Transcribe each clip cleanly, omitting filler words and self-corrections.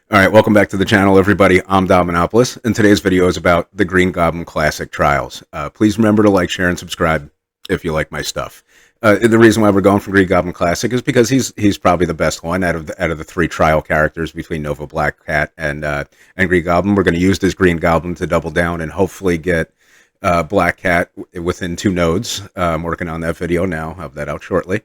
All right, welcome back to the channel, everybody. I'm Dominopoulos, and today's video is about the Green Goblin Classic Trials. Please remember to like, share, and subscribe if you like my stuff. The reason why we're going for Green Goblin Classic is because he's probably the best one out of the three trial characters between Nova Black Cat and Green Goblin. We're going to use this Green Goblin to double down and hopefully get Black Cat within 2 nodes. I'm working on that video now. I'll have that out shortly.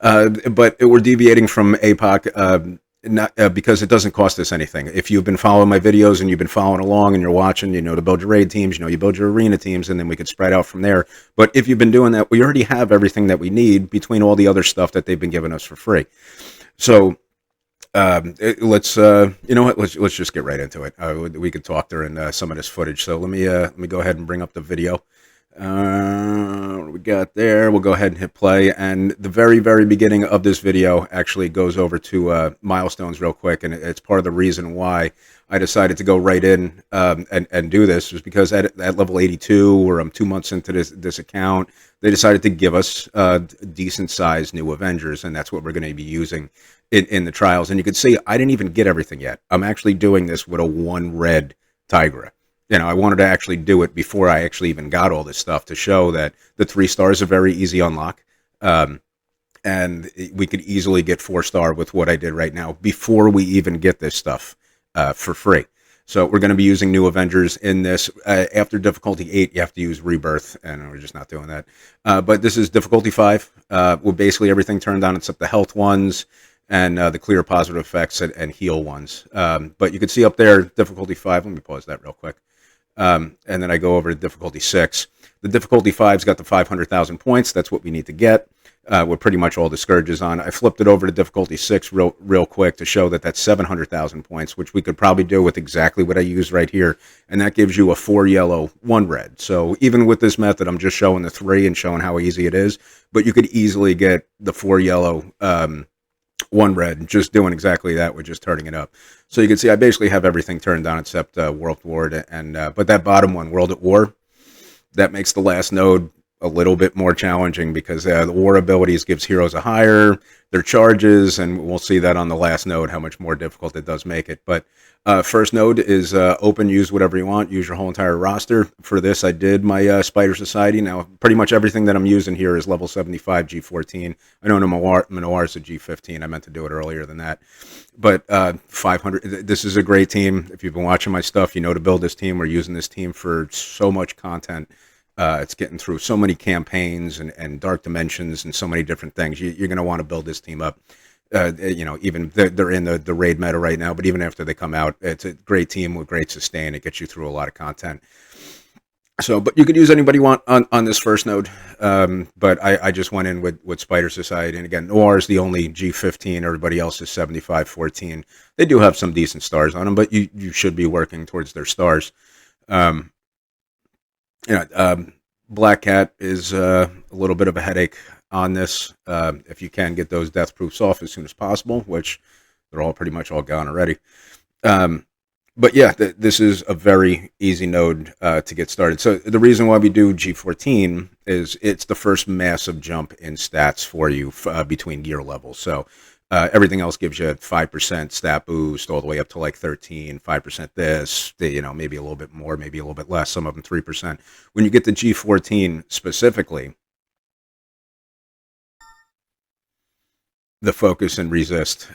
But we're deviating from APOC. Not because it doesn't cost us anything. If you've been following my videos and you've been following along and you're watching, you know to build your raid teams, you build your arena teams, and then we could spread out from there. But if you've been doing that, we already have everything that we need between all the other stuff that they've been giving us for free. So let's you know what? Let's just get right into it. We could talk during some of this footage. So let me go ahead and bring up the video. What we got there? We'll go ahead and hit play, and the very beginning of this video actually goes over to milestones real quick, and it's part of the reason why I decided to go right in and do this was because at level 82, where I'm 2 months into this account, they decided to give us decent sized new Avengers, and that's what we're going to be using in the trials. And you can see I didn't even get everything yet. I'm actually doing this with a 1 red Tigra. I wanted to actually do it before I actually even got all this stuff to show that the 3 stars are very easy unlock. And we could easily get 4-star with what I did right now before we even get this stuff for free. So we're going to be using new Avengers in this. After difficulty 8, you have to use Rebirth, and we're just not doing that. But this is difficulty 5, with basically everything turned on except the health ones and the clear positive effects and heal ones. But you can see up there, difficulty 5. Let me pause that real quick. And then I go over to difficulty 6. The difficulty 5's got the 500,000 points. That's what we need to get. With pretty much all the scourges on. I flipped it over to difficulty 6 real quick to show that that's 700,000 points, which we could probably do with exactly what I use right here. And that gives you a 4 yellow, 1 red. So even with this method, I'm just showing the 3 and showing how easy it is. But you could easily get the 4 yellow, 1 red, just doing exactly that. We're just turning it up. So you can see I basically have everything turned on except World at War, and but that bottom one, World at War, that makes the last node a little bit more challenging because the war abilities gives heroes a higher, their charges, and we'll see that on the last node how much more difficult it does make it. But first node is open, use whatever you want, use your whole entire roster. For this, I did my Spider Society. Now, pretty much everything that I'm using here is level 75 G14. I know Manoir's a G15. I meant to do it earlier than that. But 500, this is a great team. If you've been watching my stuff, you know to build this team. We're using this team for so much content. It's getting through so many campaigns and dark dimensions and so many different things. You're going to want to build this team up. Even they're in the raid meta right now, but even after they come out, it's a great team with great sustain. It gets you through a lot of content. So, but you could use anybody you want on this first node. But I just went in with Spider Society. And again, Noir is the only G15. Everybody else is 75-14. They do have some decent stars on them, but you should be working towards their stars. Black Cat is a little bit of a headache on this. If you can get those death proofs off as soon as possible, which they're all pretty much all gone already. But yeah, this is a very easy node to get started. So the reason why we do G14 is it's the first massive jump in stats for you between gear levels. So everything else gives you 5% stat boost all the way up to like 13, 5% this, maybe a little bit more, maybe a little bit less, some of them 3%. When you get to G14 specifically, the focus and resist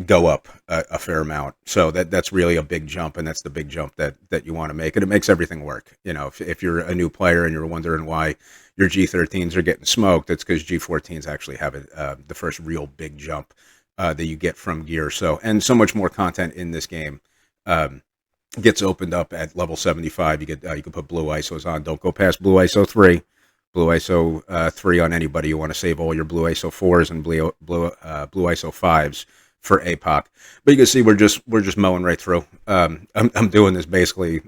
go up a fair amount. So that's really a big jump, and that's the big jump that you want to make. And it makes everything work. If you're a new player and you're wondering why your G13s are getting smoked, that's because G14s actually have the first real big jump that you get from gear. So, and so much more content in this game gets opened up at level 75. You can put blue ISOs on. Don't go past blue ISO 3. Blue ISO 3 on anybody. You want to save all your blue ISO 4s and blue ISO 5s for APOC. But you can see we're just mowing right through. I'm doing this basically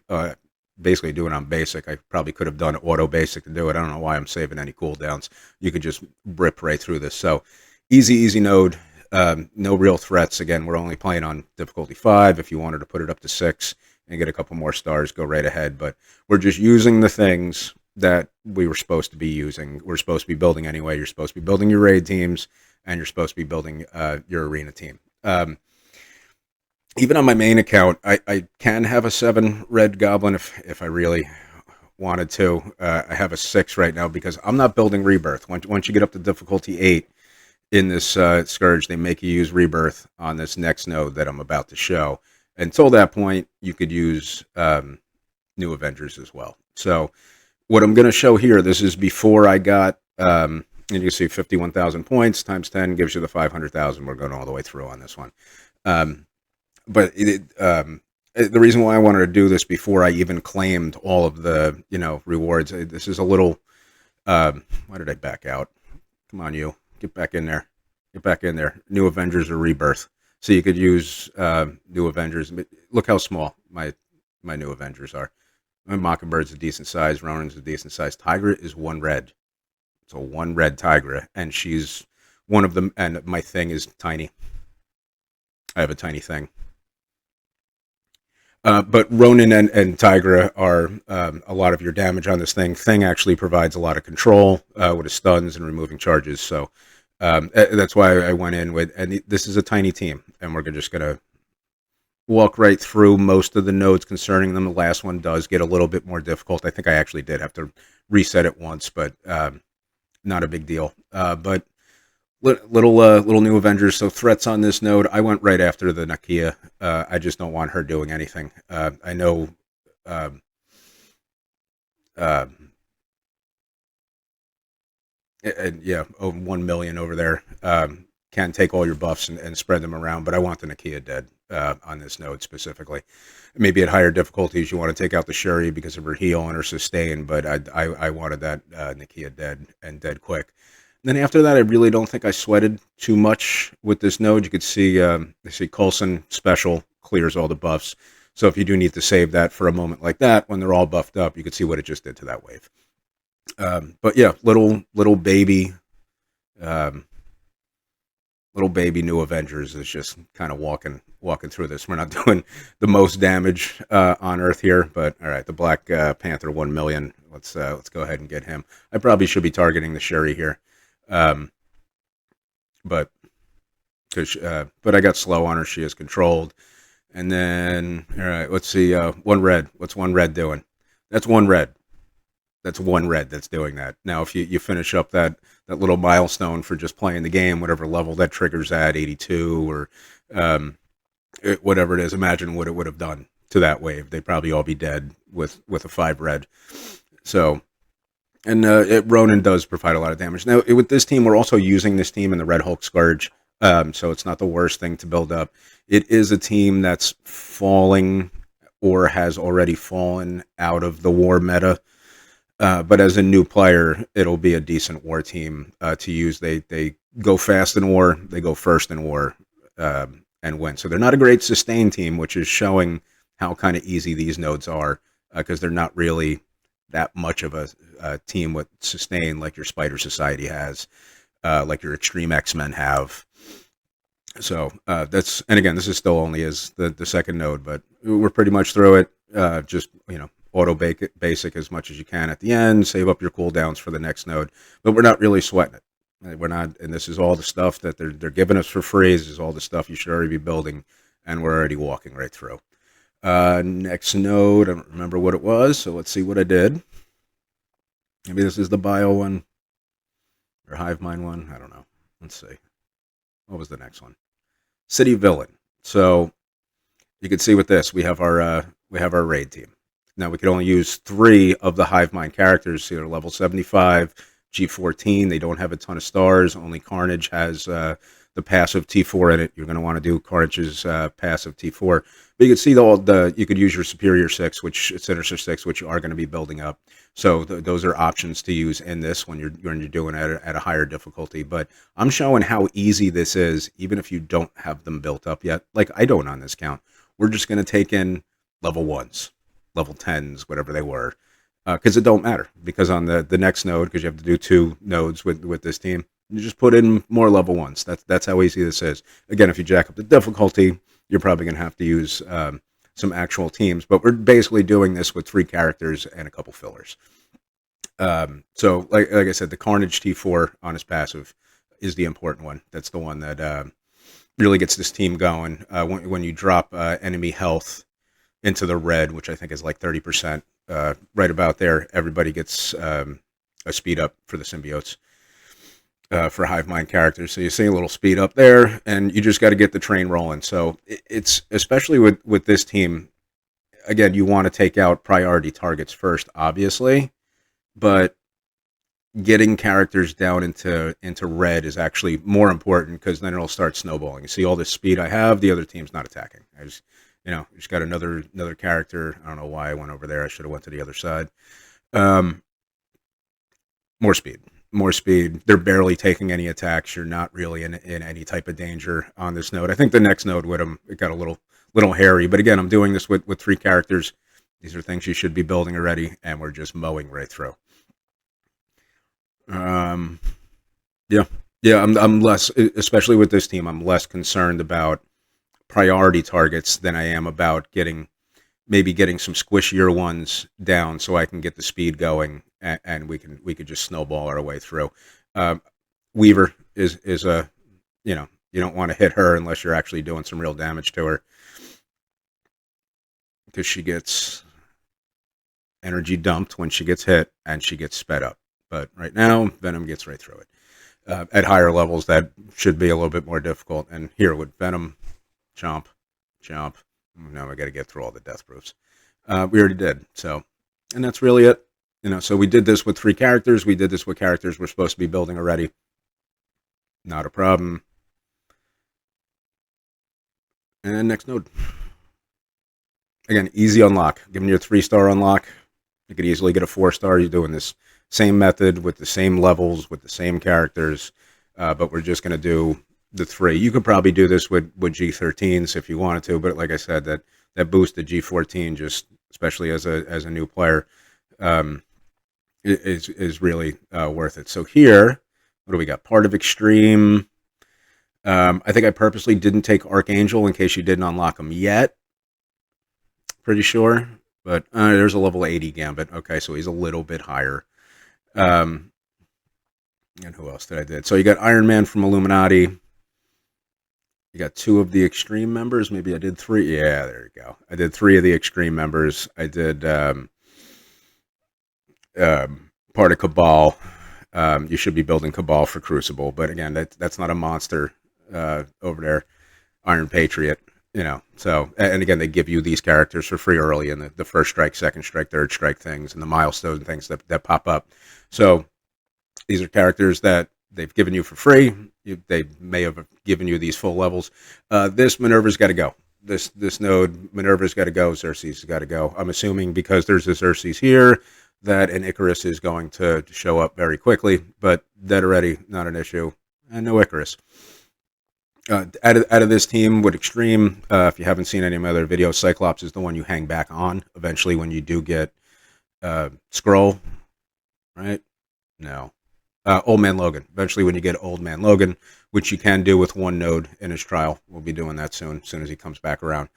doing on basic. I probably could have done auto basic to do it. I don't know why I'm saving any cooldowns. You could just rip right through this. So easy node. No real threats. Again, we're only playing on difficulty 5. If you wanted to put it up to 6 and get a couple more stars, go right ahead. But we're just using the things that we were supposed to be using. We're supposed to be building anyway. You're supposed to be building your raid teams, and you're supposed to be building your arena team. even on my main account, I can have a 7 red goblin if I really wanted to. I have a 6 right now because I'm not building rebirth. Once you get up to difficulty 8 in this scourge, they make you use rebirth on this next node that I'm about to show. Until that point, you could use new Avengers as well. So what I'm going to show here, this is before I got, and you see 51,000 points times 10 gives you the 500,000. We're going all the way through on this one. But the reason why I wanted to do this before I even claimed all of the, rewards, this is a little, why did I back out? Come on, you. Get back in there. Get back in there. New Avengers or Rebirth. So you could use New Avengers. Look how small my New Avengers are. Mockingbird's a decent size. Ronin's a decent size. Tigra is 1 red. It's a 1 red Tigra, and she's one of them. And my thing is tiny. I have a tiny thing. But Ronin and Tigra are a lot of your damage on this thing. Thing actually provides a lot of control with his stuns and removing charges. So that's why I went in with, and this is a tiny team, and we're just going to walk right through most of the nodes concerning them. The last one does get a little bit more difficult. I think I actually did have to reset it once, but not a big deal. But little new Avengers. So threats on this node. I went right after the Nakia. I just don't want her doing anything. I know. And yeah, 1 million over there can take all your buffs and spread them around. But I want the Nakia dead on this node specifically. Maybe at higher difficulties, you want to take out the Shuri because of her heal and her sustain. But I wanted that Nakia dead and dead quick. Then after that, I really don't think I sweated too much with this node. You could see, Coulson special clears all the buffs. So if you do need to save that for a moment like that, when they're all buffed up, you could see what it just did to that wave. But yeah, little baby New Avengers is just kind of walking through this. We're not doing the most damage on Earth here, but all right, the Black Panther 1 million. Let's go ahead and get him. I probably should be targeting the Shuri here. But I got slow on her. She is controlled. And then, all right, let's see. 1 red. What's 1 red doing? That's 1 red. That's 1 red that's doing that. Now, if you finish up that little milestone for just playing the game, whatever level that triggers at, 82 or whatever it is, imagine what it would have done to that wave. They'd probably all be dead with a 5 red. So. And Ronin does provide a lot of damage. Now, with this team, we're also using this team in the Red Hulk Scourge, so it's not the worst thing to build up. It is a team that's falling or has already fallen out of the war meta, but as a new player, it'll be a decent war team to use. They go fast in war, they go first in war, and win. So they're not a great sustain team, which is showing how kind of easy these nodes are, because they're not really that much of a team with sustain like your Spider Society has, like your Extreme X-Men have. So that's, and again, this is still only as the second node, but we're pretty much through it. Just, auto basic as much as you can at the end, save up your cooldowns for the next node, but we're not really sweating it. We're not, and this is all the stuff that they're giving us for free. This is all the stuff you should already be building, and we're already walking right through. Next node, I don't remember what it was, so let's see what I did. Maybe this is the bio one or Hive Mind one. I don't know. Let's see. What was the next one? City Villain. So you can see with this, we have our raid team. Now we can only use 3 of the Hive Mind characters. So they're level 75, G14. They don't have a ton of stars. Only Carnage has the passive T4 in it. You're going to want to do Carnage's passive T4. But you can see you could use your Superior 6, which Sinister 6, which you are going to be building up. So those are options to use in this when you're doing it at a higher difficulty. But I'm showing how easy this is, even if you don't have them built up yet. Like I don't on this count. We're just going to take in level 1s, level 10s, whatever they were, because it don't matter. Because on the next node, because you have to do 2 nodes with this team, you just put in more level 1s. That's how easy this is. Again, if you jack up the difficulty, you're probably going to have to use some actual teams. But we're basically doing this with 3 characters and a couple fillers. So, like I said, the Carnage T4 on his passive is the important one. That's the one that really gets this team going. When you drop enemy health into the red, which I think is like 30%, right about there, everybody gets a speed up for the symbiotes. For hive mind characters, so you see a little speed up there, and you just got to get the train rolling. So it's especially with this team. Again, you want to take out priority targets first, obviously, but getting characters down into red is actually more important because then it'll start snowballing. You see all this speed I have, the other team's not attacking. I just just got another character. I don't know why I went over there. I should have went to the other side. Um, more speed. More speed. They're barely taking any attacks. You're not really in any type of danger on this node. I think the next node with them, it got a little hairy. But again, I'm doing this with 3 characters. These are things you should be building already, and we're just mowing right through. Um, yeah, yeah. I'm less, especially with this team. I'm less concerned about priority targets than I am about maybe getting some squishier ones down so I can get the speed going, and we could just snowball our way through. Um, Weaver is a you don't want to hit her unless you're actually doing some real damage to her because she gets energy dumped when she gets hit and she gets sped up. But right now, Venom gets right through it. At higher levels, that should be a little bit more difficult. And here with Venom, chomp, chomp. Now we got to get through all the death proofs. We already did. So, and that's really it. So we did this with 3 characters. We did this with characters we're supposed to be building already. Not a problem. And next node. Again, easy unlock. Giving you a 3-star unlock. You could easily get a 4-star. You're doing this same method with the same levels, with the same characters, but we're just going to do the 3. You could probably do this with G13s if you wanted to, but like I said, that boost to G14, just especially as a new player, is really worth it. So here, what do we got? Part of Extreme. I think I purposely didn't take Archangel in case you didn't unlock him yet. Pretty sure, but there's a level 80 Gambit. Okay, so he's a little bit higher. And who else did I did? So you got Iron Man from Illuminati. You got 2 of the Extreme members. Maybe I did 3. Yeah, there you go. I did 3 of the Extreme members. I did part of Cabal. You should be building Cabal for Crucible, but again, that's not a monster over there. Iron Patriot. So, and again, they give you these characters for free early in the first strike, second strike, third strike things, and the milestone things that pop up. So these are characters that they've given you for free. They may have given you these full levels. This Minerva's got to go. This node, Minerva's got to go. Xerxes has got to go. I'm assuming because there's a Xerxes here that an Icarus is going to show up very quickly, but dead already, not an issue. And no Icarus. Out of this team with Extreme, if you haven't seen any of my other videos, Cyclops is the one you hang back on eventually when you do get Skrull, right? No. Old Man Logan. Eventually when you get Old Man Logan, which you can do with 1 node in his trial. We'll be doing that soon as he comes back around.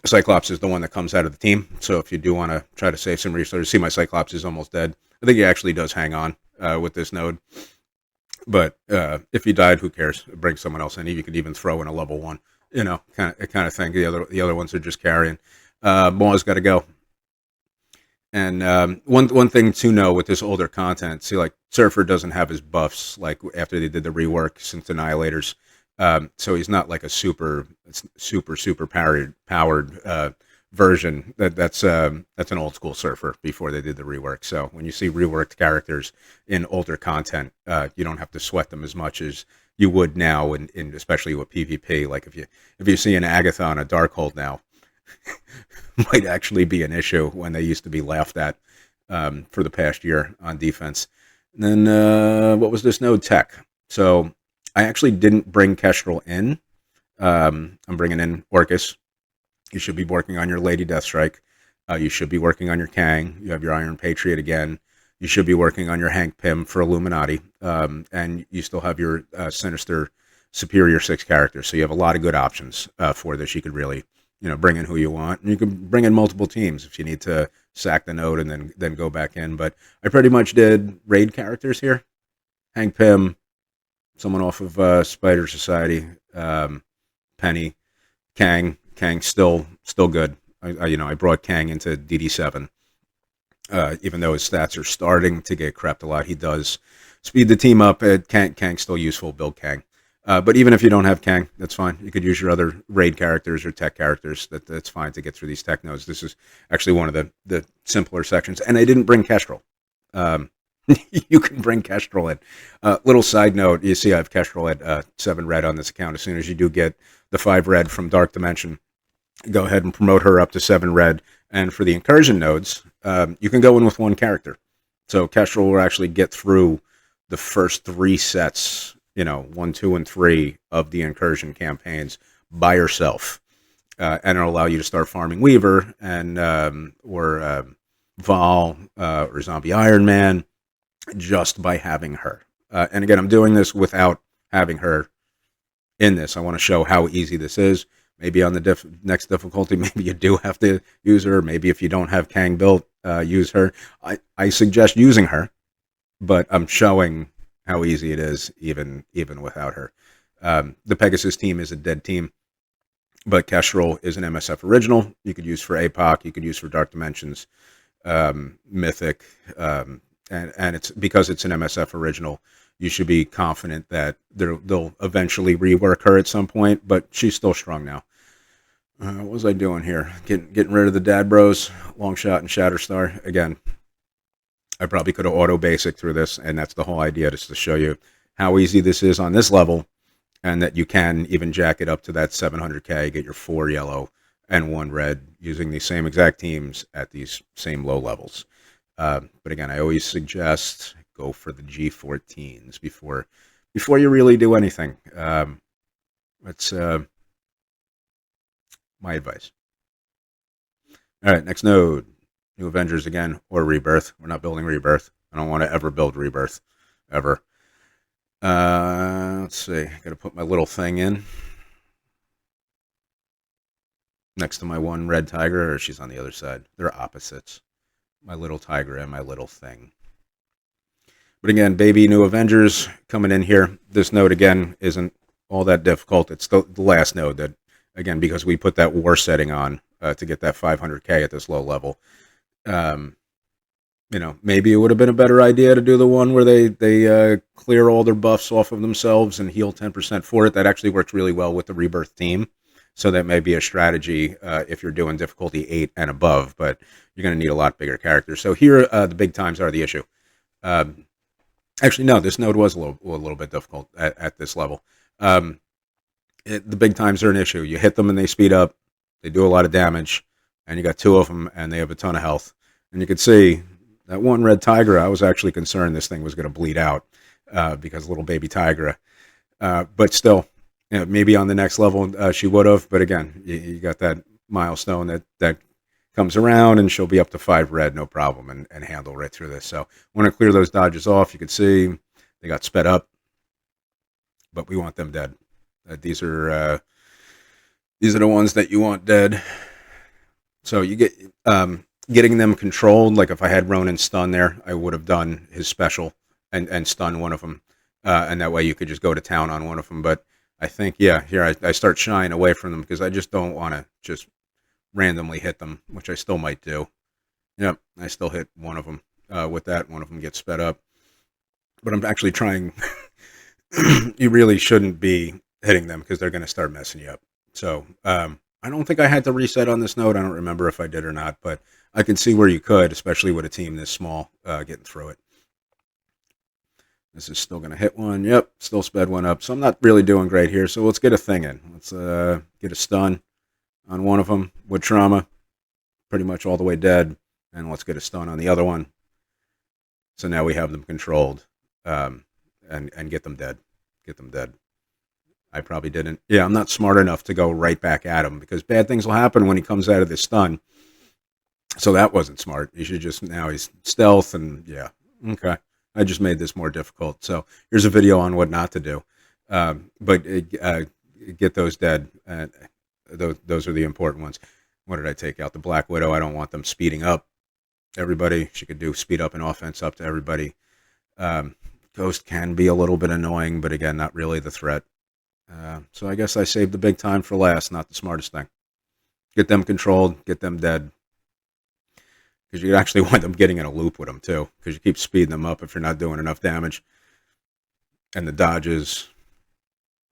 Cyclops is the one that comes out of the team, so if you do want to try to save some resources, see my Cyclops is almost dead. I think he actually does hang on with this node. But if he died, who cares? Bring someone else in. You could even throw in a level 1, kind of thing. The other ones are just carrying. Maw's got to go. And one thing to know with this older content, see, like Surfer doesn't have his buffs like after they did the rework since Annihilators. So he's not like a super powered version. That's an old school Surfer before they did the rework. So when you see reworked characters in older content, you don't have to sweat them as much as you would now, in especially with PvP. Like if you see an Agatha on a Darkhold now, might actually be an issue when they used to be laughed at for the past year on defense. And then what was this node? Tech. So I actually didn't bring Kestrel in. I'm bringing in Orcus. You should be working on your Lady Deathstrike. You should be working on your Kang. You have your Iron Patriot again. You should be working on your Hank Pym for Illuminati. And you still have your Sinister Superior 6 characters. So you have a lot of good options for this. You could really, bring in who you want. And you can bring in multiple teams if you need to sack the node and then go back in. But I pretty much did raid characters here. Hank Pym, someone off of Spider Society, Penny, Kang. Kang's still good. I brought Kang into DD7. Even though his stats are starting to get crept a lot, he does speed the team up. Kang's still useful. Build Kang. But even if you don't have Kang, that's fine. You could use your other raid characters or tech characters. That's fine to get through these tech nodes. This is actually one of the simpler sections. And I didn't bring Kestrel. You can bring Kestrel in. Little side note, you see I have Kestrel at 7 red on this account. As soon as you do get the 5 red from Dark Dimension, go ahead and promote her up to 7 red. And for the incursion nodes, you can go in with one character. So Kestrel will actually get through the first 3 sets, 1, 2, and 3 of the incursion campaigns by herself. And it'll allow you to start farming Weaver and or Vol or Zombie Iron Man just by having her. And again, I'm doing this without having her in this. I want to show how easy this is. Maybe on the next difficulty, maybe you do have to use her. Maybe if you don't have Kang built, use her. I suggest using her, but I'm showing how easy it is even without her. The Pegasus team is a dead team, but Kestrel is an MSF original. You could use for APOC. You could use for Dark Dimensions, Mythic, and it's because it's an MSF original. You should be confident that they'll eventually rework her at some point, but she's still strong now. What was I doing here? Getting rid of the Dad Bros, Long Shot, and Shatterstar. Again, I probably could have auto-basic through this, and that's the whole idea, just to show you how easy this is on this level, and that you can even jack it up to that 700k, get your 4 yellow and 1 red using these same exact teams at these same low levels. But again, I always suggest go for the G14s before you really do anything. That's my advice. All right, next node. New Avengers again, or Rebirth. We're not building Rebirth. I don't want to ever build Rebirth, ever. Let's see. I got to put my little thing in next to my 1 red tiger, or she's on the other side. They're opposites. My little tiger and my little thing. But again, baby New Avengers coming in here. This node, again, isn't all that difficult. It's the last node that, again, because we put that war setting on to get that 500k at this low level. Maybe it would have been a better idea to do the one where they clear all their buffs off of themselves and heal 10% for it. That actually works really well with the Rebirth team. So that may be a strategy if you're doing difficulty 8 and above, but you're going to need a lot bigger characters. So here, the big times are the issue. Actually, no, this node was a little bit difficult at this level. The big times are an issue. You hit them and they speed up. They do a lot of damage, and you got 2 of them, and they have a ton of health. And you can see that 1 red tiger, I was actually concerned this thing was going to bleed out because little baby tiger. But still, maybe on the next level she would have. But again, you got that milestone that comes around, and she'll be up to 5 red, no problem, and handle right through this. So want to clear those dodges off. You can see they got sped up, but we want them dead. These are the ones that you want dead. So you get getting them controlled. Like if I had Ronin stun there, I would have done his special and stun one of them, and that way you could just go to town on one of them. But I think, yeah, here I start shying away from them because I just don't want to just randomly hit them, which I still might do. Yep, I still hit one of them with that. One of them gets sped up. But I'm actually trying. You really shouldn't be hitting them because they're going to start messing you up. So I don't think I had to reset on this node. I don't remember if I did or not, but I can see where you could, especially with a team this small, getting through it. This is still going to hit one. Yep, still sped one up. So I'm not really doing great here. So let's get a thing in. Let's get a stun on one of them with trauma. Pretty much all the way dead. And let's get a stun on the other one. So now we have them controlled and get them dead. Get them dead. I probably didn't. Yeah, I'm not smart enough to go right back at him because bad things will happen when he comes out of this stun. So that wasn't smart. You should just, now he's stealth and yeah. Okay. I just made this more difficult. So here's a video on what not to do. But get those dead. Those are the important ones. What did I take out? The Black Widow. I don't want them speeding up everybody. She could do speed up and offense up to everybody. Ghost can be a little bit annoying, but again, not really the threat. So I guess I saved the big time for last, not the smartest thing. Get them controlled, get them dead. Because you actually wind up getting in a loop with them, too. Because you keep speeding them up if you're not doing enough damage. And the dodges.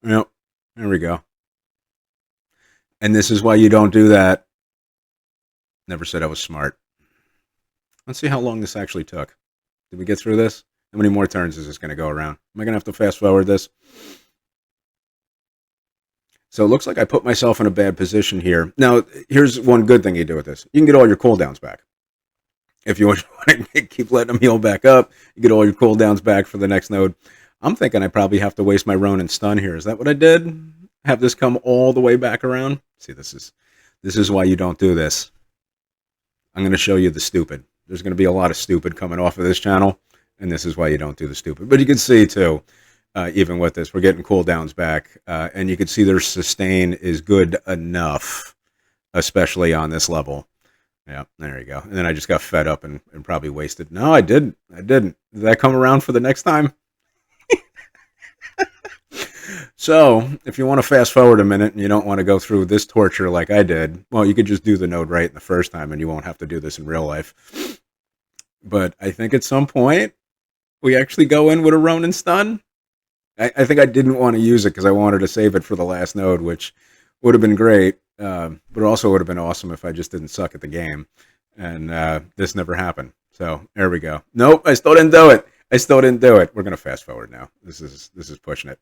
Yep, there we go. And this is why you don't do that. Never said I was smart. Let's see how long this actually took. Did we get through this? How many more turns is this going to go around? Am I going to have to fast forward this? So it looks like I put myself in a bad position here. Now, here's one good thing you do with this. You can get all your cooldowns back. If you want to keep letting them heal back up, you get all your cooldowns back for the next node. I'm thinking I probably have to waste my Ronin stun here. Is that what I did? Have this come all the way back around? See, this is why you don't do this. I'm going to show you the stupid. There's going to be a lot of stupid coming off of this channel, and this is why you don't do the stupid. But you can see, too, even with this, we're getting cooldowns back, and you can see their sustain is good enough, especially on this level. Yeah, there you go. And then I just got fed up and probably wasted. No, I didn't. Did that come around for the next time? So, if you want to fast forward a minute and you don't want to go through this torture like I did, well, you could just do the node right in the first time and you won't have to do this in real life. But I think at some point, we actually go in with a Ronin stun. I think I didn't want to use it because I wanted to save it for the last node, which would have been great. But it also would have been awesome if I just didn't suck at the game. And this never happened. So, there we go. Nope, I still didn't do it. We're going to fast forward now. This is pushing it.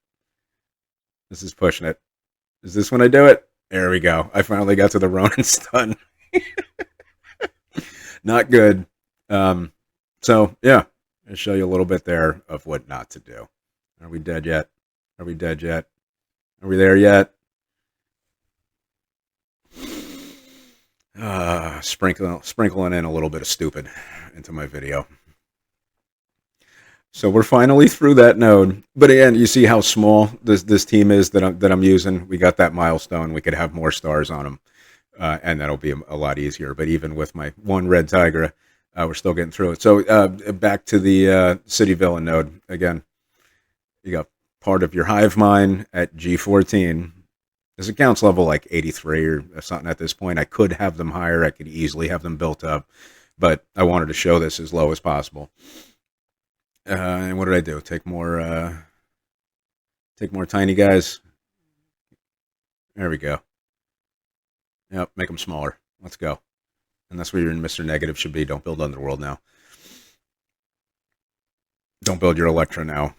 This is pushing it. Is this when I do it? There we go. I finally got to the Ronin stun. Not good. So, yeah. I'll show you a little bit there of what not to do. Are we dead yet? Are we there yet? Sprinkling in a little bit of stupid into my video. So we're finally through that node. But again, you see how small this team is that I'm using. We got that milestone. We could have more stars on them, and that'll be a lot easier. But even with my one red tiger, we're still getting through it. So back to the city villain node again. You got part of your hive mind at G14. This accounts level like 83 or something at this point. I could have them higher. I could easily have them built up, but I wanted to show this as low as possible. And what did I do? Take more tiny guys. There we go. Yep, make them smaller. Let's go. And that's where you're in Mr. Negative should be. Don't build Underworld now. Don't build your Electra now.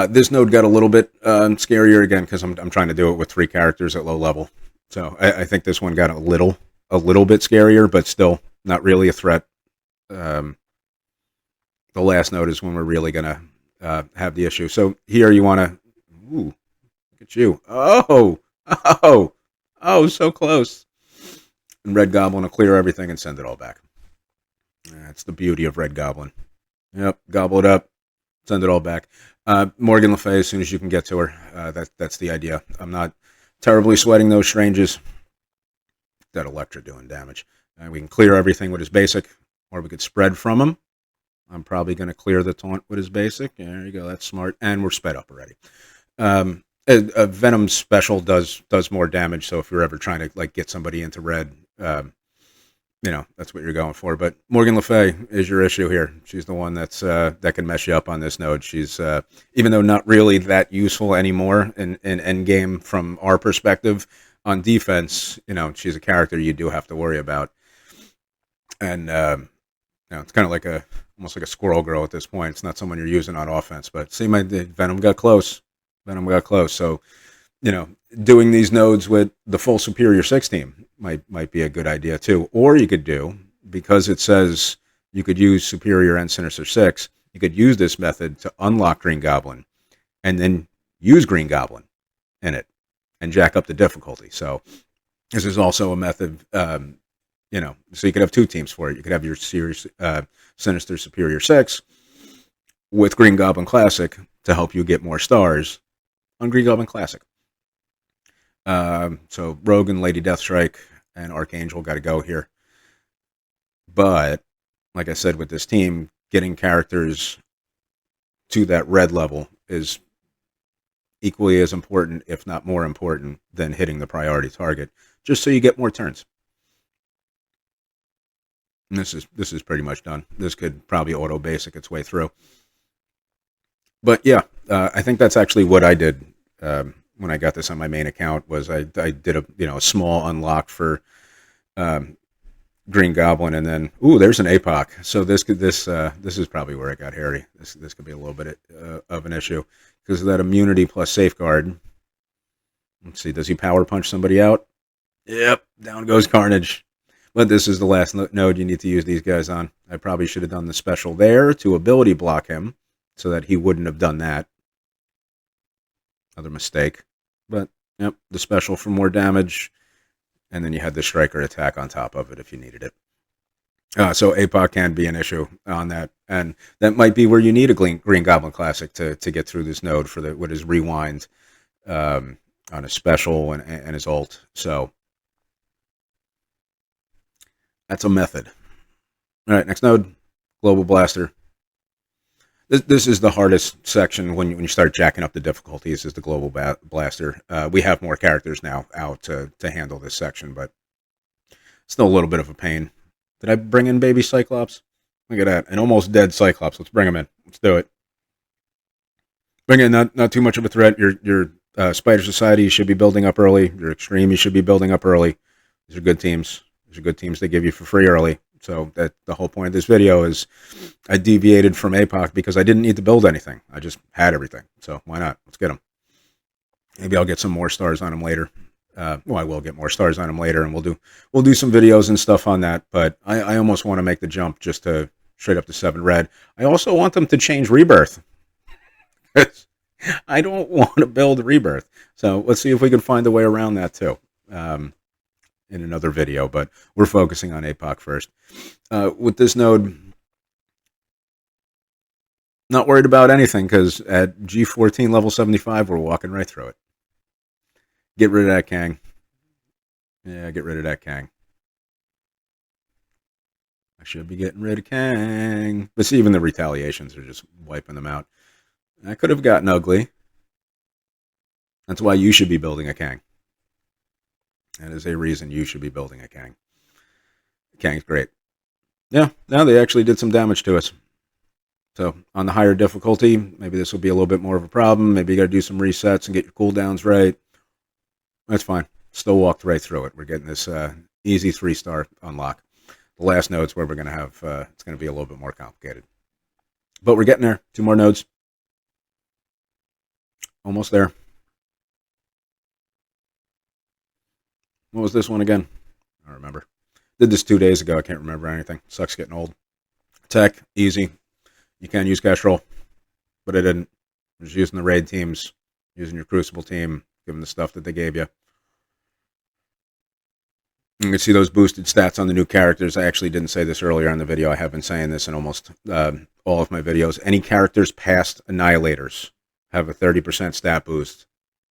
This node got a little bit scarier again because I'm trying to do it with 3 characters at low level. So I think this one got a little bit scarier, but still not really a threat. The last node is when we're really gonna have the issue. So here you want to, ooh, look at you. Oh, so close. And Red Goblin will clear everything and send it all back. That's the beauty of Red Goblin. Yep, gobble it up, send it all back. Morgan Le Fay, as soon as you can get to her. That's the idea. I'm not terribly sweating those stranges. That Electra doing damage. We can clear everything with his basic, or we could spread from him. I'm probably going to clear the taunt with his basic. There you go. That's smart. And we're sped up already. A Venom special does more damage, so if you're ever trying to like get somebody into red, that's what you're going for. But Morgan Le Fay is your issue here. She's the one that can mess you up on this node. She's even though not really that useful anymore in endgame from our perspective on defense. She's a character you do have to worry about, and it's kind of like almost like a squirrel girl at this point. It's not someone you're using on offense. But see, my Venom got close. So, doing these nodes with the full Superior 6 team might be a good idea too. Or you could do, because it says you could use Superior and Sinister 6, you could use this method to unlock Green Goblin and then use Green Goblin in it and jack up the difficulty. So this is also a method, so you could have 2 teams for it. You could have your series Sinister Superior 6 with Green Goblin Classic to help you get more stars on Green Goblin Classic. So Rogue and Lady Deathstrike and Archangel got to go here. But like I said, with this team, getting characters to that red level is equally as important, if not more important, than hitting the priority target, just so you get more turns. And this is pretty much done. This could probably auto basic its way through. But yeah, I think that's actually what I did when I got this on my main account. Was I did a small unlock for Green Goblin, and then there's an APOC. So this is probably where it got hairy. This could be a little bit of an issue because of that immunity plus safeguard. Let's see, does he power punch somebody out? Yep, down goes Carnage. But this is the last node you need to use these guys on. I probably should have done the special there to ability block him so that he wouldn't have done that. Another mistake. But, yep, the special for more damage. And then you had the striker attack on top of it if you needed it. So APOC can be an issue on that. And that might be where you need a Green Goblin Classic to get through this node for what is rewind on a special and his ult. So that's a method. All right, next node, Global Blaster. This is the hardest section when you start jacking up the difficulties, is the Global Blaster. We have more characters now out to handle this section, but still a little bit of a pain. Did I bring in baby Cyclops? Look at that. An almost dead Cyclops. Let's bring him in. Let's do it. Bring in not too much of a threat. Your Spider Society you should be building up early. Your Extreme you should be building up early. These are good teams. These are good teams they give you for free early. So that the whole point of this video is I deviated from APOC because I didn't need to build anything. I just had everything. So why not? Let's get them. Maybe I'll get some more stars on them later. I will get more stars on them later, and we'll do some videos and stuff on that. But I almost want to make the jump just to straight up to 7 red. I also want them to change Rebirth. I don't want to build Rebirth. So let's see if we can find a way around that too. In another video, but we're focusing on APOC first. With this node, not worried about anything because at G14 level 75, we're walking right through it. Get rid of that Kang. Yeah, get rid of that Kang. I should be getting rid of Kang. But see, even the retaliations are just wiping them out. I could have gotten ugly. That's why you should be building a Kang. That is a reason you should be building a Kang. Kang's great. Yeah, now they actually did some damage to us. So on the higher difficulty, maybe this will be a little bit more of a problem. Maybe you got to do some resets and get your cooldowns right. That's fine. Still walked right through it. We're getting this easy 3-star unlock. The last node's where we're going to have, it's going to be a little bit more complicated. But we're getting there. 2 more nodes. Almost there. What was this one again? I don't remember. Did this 2 days ago. I can't remember anything. Sucks getting old. Tech, easy. You can use cash roll, but I didn't. I was using the raid teams, using your Crucible team, giving the stuff that they gave you. You can see those boosted stats on the new characters. I actually didn't say this earlier in the video. I have been saying this in almost all of my videos. Any characters past Annihilators have a 30% stat boost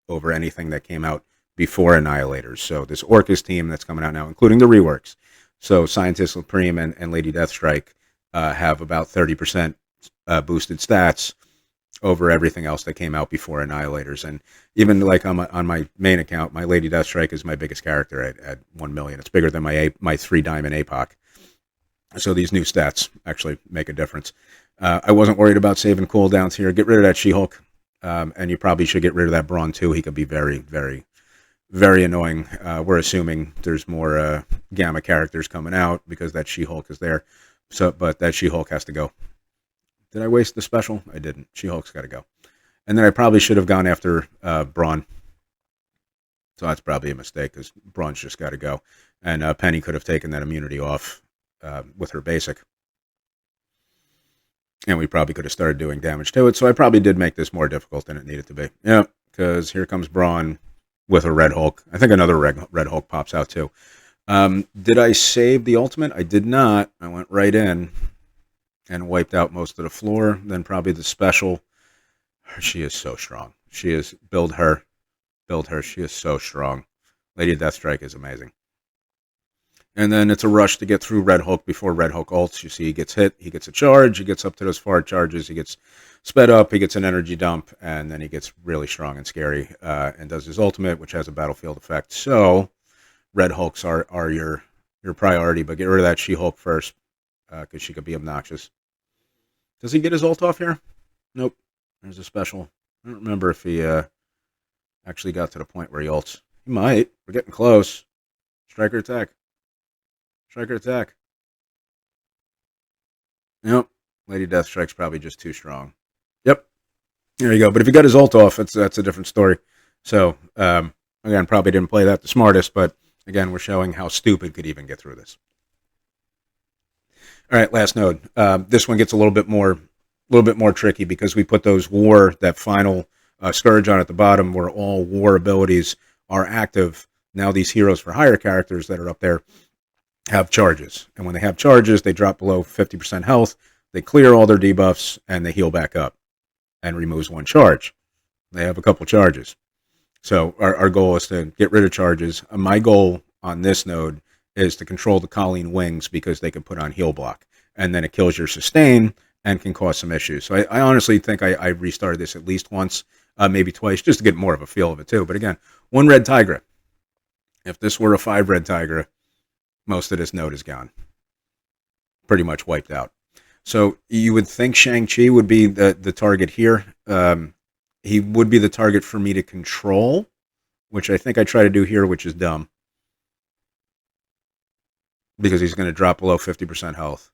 over anything that came out before Annihilators. So this Orcus team that's coming out now, including the reworks. So Scientist Supreme and Lady Deathstrike have about 30% boosted stats over everything else that came out before Annihilators. And even like on my main account, my Lady Deathstrike is my biggest character at 1 million. It's bigger than my 3 diamond APOC. So these new stats actually make a difference. I wasn't worried about saving cooldowns here. Get rid of that She-Hulk. And you probably should get rid of that Brawn too. He could be very, very, very annoying. We're assuming there's more Gamma characters coming out because that She-Hulk is there. So, but that She-Hulk has to go. Did I waste the special? I didn't. She-Hulk's got to go. And then I probably should have gone after Brawn. So that's probably a mistake because Brawn's just got to go. And Penny could have taken that immunity off with her basic. And we probably could have started doing damage to it. So I probably did make this more difficult than it needed to be. Yeah, because here comes Brawn with a Red Hulk. I think another Red Hulk pops out too. Did I save the ultimate? I did not. I went right in and wiped out most of the floor. Then probably the special. She is so strong. She is, build her. Build her. She is so strong. Lady Deathstrike is amazing. And then it's a rush to get through Red Hulk before Red Hulk ults. You see he gets hit, he gets a charge, he gets up to those far charges, he gets sped up, he gets an energy dump, and then he gets really strong and scary and does his ultimate, which has a battlefield effect. So Red Hulks are your priority, but get rid of that She-Hulk first because she could be obnoxious. Does he get his ult off here? Nope. There's a special. I don't remember if he actually got to the point where he ults. He might. We're getting close. Striker attack. Striker attack. Yep. Lady Deathstrike's probably just too strong. Yep. There you go. But if he got his ult off, that's a different story. So, again, probably didn't play that the smartest, but again, we're showing how stupid could even get through this. All right, last node. This one gets a little bit more tricky because we put that final Scourge on at the bottom where all war abilities are active. Now these heroes for hire characters that are up there have charges. And when they have charges, they drop below 50% health, they clear all their debuffs, and they heal back up and removes one charge. They have a couple charges. So our goal is to get rid of charges. My goal on this node is to control the Colleen wings because they can put on heal block. And then it kills your sustain and can cause some issues. So I honestly think I restarted this at least once, maybe twice, just to get more of a feel of it too. But again, 1 red Tigra. If this were a 5 red Tigra, most of this node is gone. Pretty much wiped out. So you would think Shang-Chi would be the target here. He would be the target for me to control, which I think I try to do here, which is dumb. Because he's going to drop below 50% health.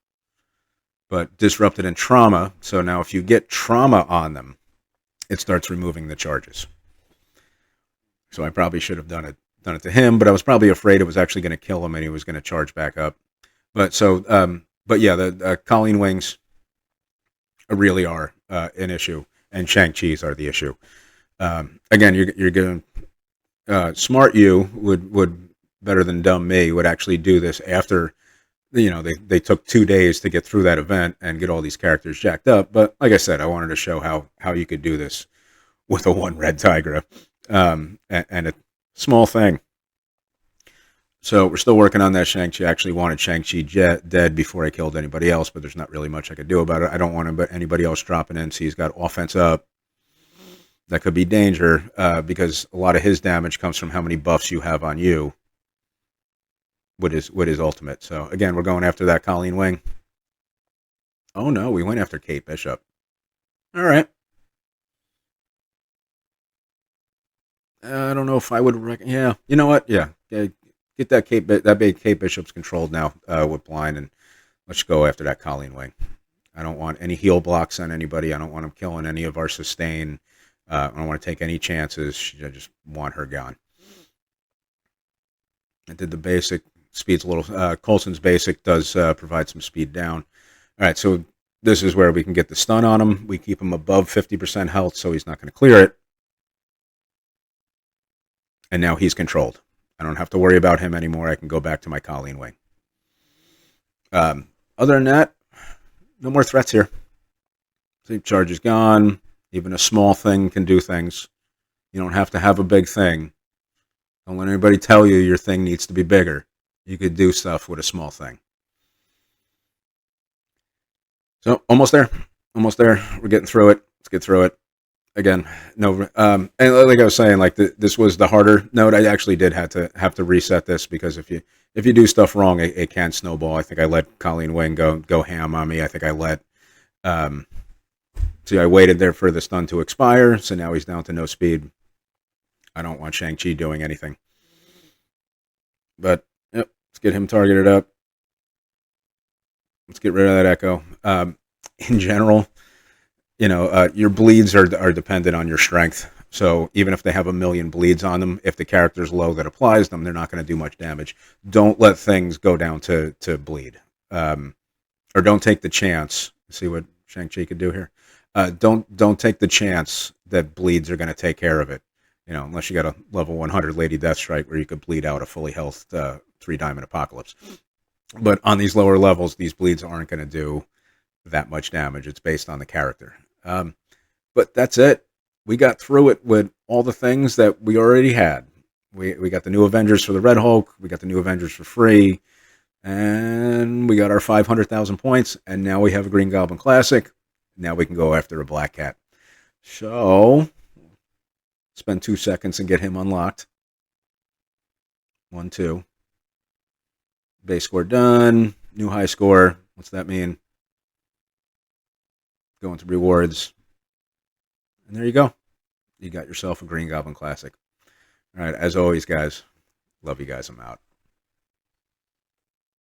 But disrupted and trauma, so now if you get trauma on them, it starts removing the charges. So I probably should have done it to him, but I was probably afraid it was actually going to kill him and he was going to charge back up. But yeah, the Colleen wings really are an issue, and Shang-Chi's are the issue. Again, you're going smart you would better than dumb me would actually do this after they took 2 days to get through that event and get all these characters jacked up. But like I said, I wanted to show how you could do this with a 1 red Tigra and a small thing. So we're still working on that Shang-Chi. I actually wanted Shang-Chi dead before I killed anybody else, but there's not really much I could do about it. I don't want anybody else dropping in. See, he's got offense up. That could be danger because a lot of his damage comes from how many buffs you have on you with his ultimate. So again, we're going after that Colleen wing. Oh no, we went after Kate Bishop. All right. I don't know if I would. Yeah, you know what? Yeah, get that Kate Bishop's controlled now with blind, and let's go after that Colleen wing. I don't want any heal blocks on anybody. I don't want him killing any of our sustain. I don't want to take any chances. I just want her gone. I did the basic. Speed's a little. Coulson's basic does provide some speed down. All right, so this is where we can get the stun on him. We keep him above 50% health, so he's not going to clear it. And now he's controlled. I don't have to worry about him anymore. I can go back to my Colleen wing. Other than that, no more threats here. Sleep charge is gone. Even a small thing can do things. You don't have to have a big thing. Don't let anybody tell you your thing needs to be bigger. You could do stuff with a small thing. So, almost there. Almost there. We're getting through it. Let's get through it. Again, no, and like I was saying, like this was the harder node. I actually did have to reset this because if you do stuff wrong, it can snowball. I think I let Colleen Wing go ham on me. I think I let see, I waited there for the stun to expire, so now he's down to no speed. I don't want Shang-Chi doing anything. But yep, let's get him targeted up. Let's get rid of that Echo. In general, your bleeds are dependent on your strength. So even if they have 1 million bleeds on them, if the character's low that applies them, they're not going to do much damage. Don't let things go down to bleed. Or don't take the chance. See what Shang-Chi could do here? Don't take the chance that bleeds are going to take care of it. Unless you got a level 100 Lady Deathstrike where you could bleed out a fully healthed 3 Diamond Apocalypse. But on these lower levels, these bleeds aren't going to do that much damage. It's based on the character. But that's it. We got through it with all the things that we already had. We got the new Avengers for the Red Hulk. We got the new Avengers for free. And we got our 500,000 points, and now we have a Green Goblin Classic. Now we can go after a Black Cat. So, spend 2 seconds and get him unlocked. 1, 2. Base score done. New high score. What's that mean? Go into rewards. And there you go. You got yourself a Green Goblin Classic. All right, as always, guys, love you guys. I'm out.